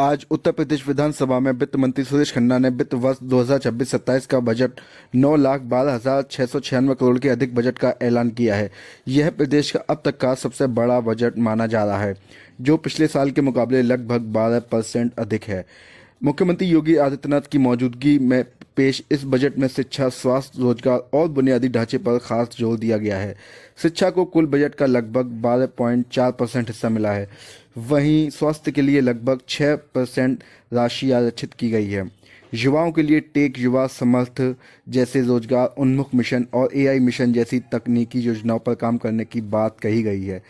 आज उत्तर प्रदेश विधानसभा में वित्त मंत्री सुरेश खन्ना ने वित्त वर्ष 2026-27 का बजट 9,12,696 करोड़ के अधिक बजट का ऐलान किया है। यह प्रदेश का अब तक का सबसे बड़ा बजट माना जा रहा है, जो पिछले साल के मुकाबले लगभग 12% अधिक है। मुख्यमंत्री योगी आदित्यनाथ की मौजूदगी में पेश इस बजट में शिक्षा, स्वास्थ्य, रोजगार और बुनियादी ढांचे पर खास जोर दिया गया है। शिक्षा को कुल बजट का लगभग 12.4% हिस्सा मिला है। वहीं स्वास्थ्य के लिए लगभग 6% राशि आरक्षित की गई है। युवाओं के लिए टेक युवा समर्थ जैसे रोजगार उन्मुख मिशन और एआई मिशन जैसी तकनीकी योजनाओं पर काम करने की बात कही गई है।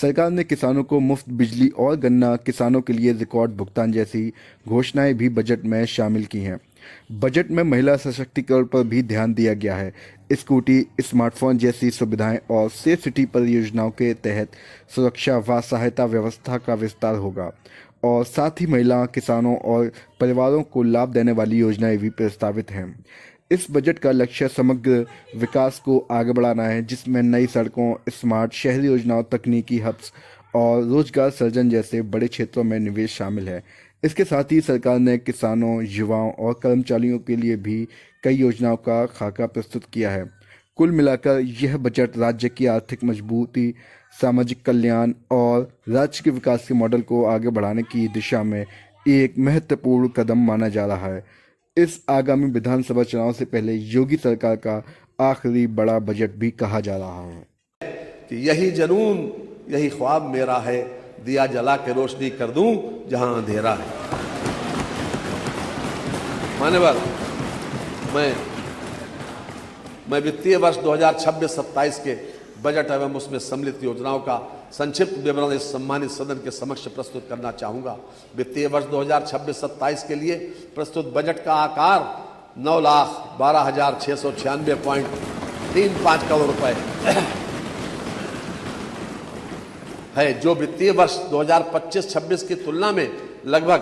सरकार ने किसानों को मुफ्त बिजली और गन्ना किसानों के लिए रिकॉर्ड भुगतान जैसी घोषणाएं भी बजट में शामिल की हैं। बजट में महिला सशक्तिकरण पर भी ध्यान दिया गया है। स्कूटी, स्मार्टफोन जैसी सुविधाएं और सेफ सिटी परियोजनाओं के तहत सुरक्षा व सहायता व्यवस्था का विस्तार होगा और साथ ही महिला, किसानों और परिवारों को लाभ देने वाली योजनाएं भी प्रस्तावित हैं। इस बजट का लक्ष्य समग्र विकास को आगे बढ़ाना है, जिसमें नई सड़कों, स्मार्ट शहरी योजनाओं, तकनीकी हब्स और रोजगार सृजन जैसे बड़े क्षेत्रों में निवेश शामिल है। इसके साथ ही सरकार ने किसानों, युवाओं और कर्मचारियों के लिए भी कई योजनाओं का खाका प्रस्तुत किया है। कुल मिलाकर यह बजट राज्य की आर्थिक मजबूती, सामाजिक कल्याण और राज्य के विकास के मॉडल को आगे बढ़ाने की दिशा में एक महत्वपूर्ण कदम माना जा रहा है। इस आगामी विधानसभा चुनाव से पहले योगी सरकार का आखिरी बड़ा बजट भी कहा जा रहा है कि यही जुनून, यही ख्वाब मेरा है, दिया जला के रोशनी कर दूं जहां अंधेरा है। मान्यवर, मैं वित्तीय वर्ष 2026-27 के बजट एवं उसमें सम्मिलित योजनाओं का संक्षिप्त विवरण इस सम्मानित सदन के समक्ष प्रस्तुत करना चाहूंगा। वित्तीय वर्ष 2026-27 के लिए प्रस्तुत बजट का आकार 9,12,696.35 करोड़ रुपए है, जो वित्तीय वर्ष 2025-26 की तुलना में लगभग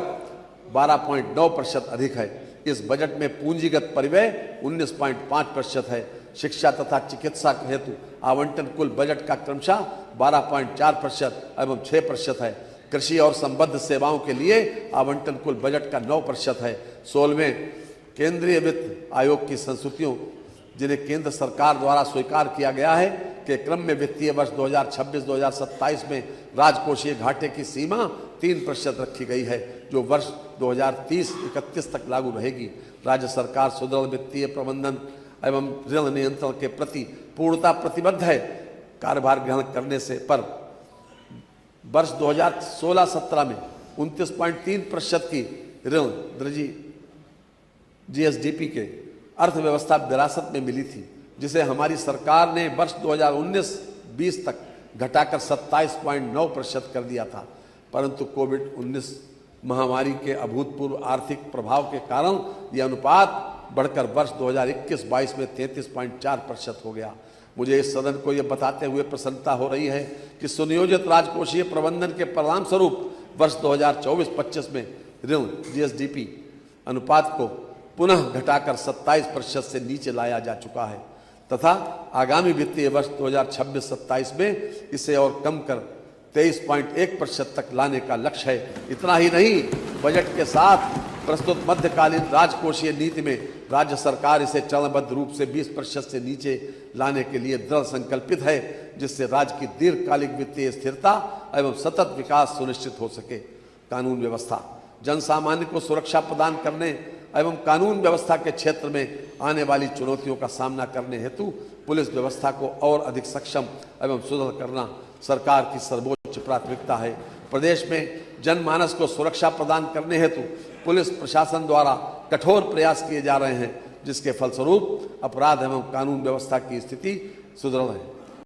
12.9% अधिक है। इस बजट में पूंजीगत परिव्यय 19.5% है। शिक्षा तथा चिकित्सा हेतु आवंटन कुल बजट का क्रमशः 12.4% एवं 6% है। कृषि और संबद्ध सेवाओं के लिए आवंटन कुल बजट का 9% है। 16वें केंद्रीय वित्त आयोग की संस्तुतियों, जिन्हें केंद्र सरकार द्वारा स्वीकार किया गया है, के क्रम में वित्तीय वर्ष 2026-2027 में राजकोषीय घाटे की सीमा 3% रखी गई है, जो वर्ष 2030-31 तक लागू रहेगी। राज्य सरकार सुदृढ़ वित्तीय प्रबंधन एवं ऋण नियंत्रण के प्रति पूर्णता प्रतिबद्ध है। कार्यभार ग्रहण करने से पर वर्ष 2016-17 में 29.3% की ऋण दृढ़ी जीएसडीपी के अर्थव्यवस्था विरासत में मिली थी, जिसे हमारी सरकार ने वर्ष 2019-20 तक घटाकर 27.9% कर दिया था। परंतु कोविड-19 महामारी के अभूतपूर्व आर्थिक प्रभाव के कारण यह अनुपात बढ़कर वर्ष 2021-22 में 33.4% हो गया। मुझे इस सदन को यह बताते हुए प्रसन्नता हो रही है कि सुनियोजित राजकोषीय प्रबंधन के परिणाम स्वरूप वर्ष 2024-25 में ऋण जीएसडीपी अनुपात को पुनः घटाकर 27% से नीचे लाया जा चुका है तथा आगामी वित्तीय वर्ष 2026-27 में इसे और कम कर 23.1% तक लाने का लक्ष्य है। इतना ही नहीं, बजट के साथ प्रस्तुत मध्यकालीन राजकोषीय नीति में राज्य सरकार इसे चरणबद्ध रूप से 20% से नीचे लाने के लिए दृढ़ संकल्पित है, जिससे राज्य की दीर्घकालिक वित्तीय स्थिरता एवं सतत विकास सुनिश्चित हो सके। कानून व्यवस्था, जनसामान्य को सुरक्षा प्रदान करने एवं कानून व्यवस्था के क्षेत्र में आने वाली चुनौतियों का सामना करने हेतु पुलिस व्यवस्था को और अधिक सक्षम एवं सुदृढ़ करना सरकार की सर्वोच्च प्राथमिकता है। प्रदेश में जनमानस को सुरक्षा प्रदान करने हेतु पुलिस प्रशासन द्वारा कठोर प्रयास किए जा रहे हैं, जिसके फलस्वरूप अपराध एवं कानून व्यवस्था की स्थिति सुदृढ़ है।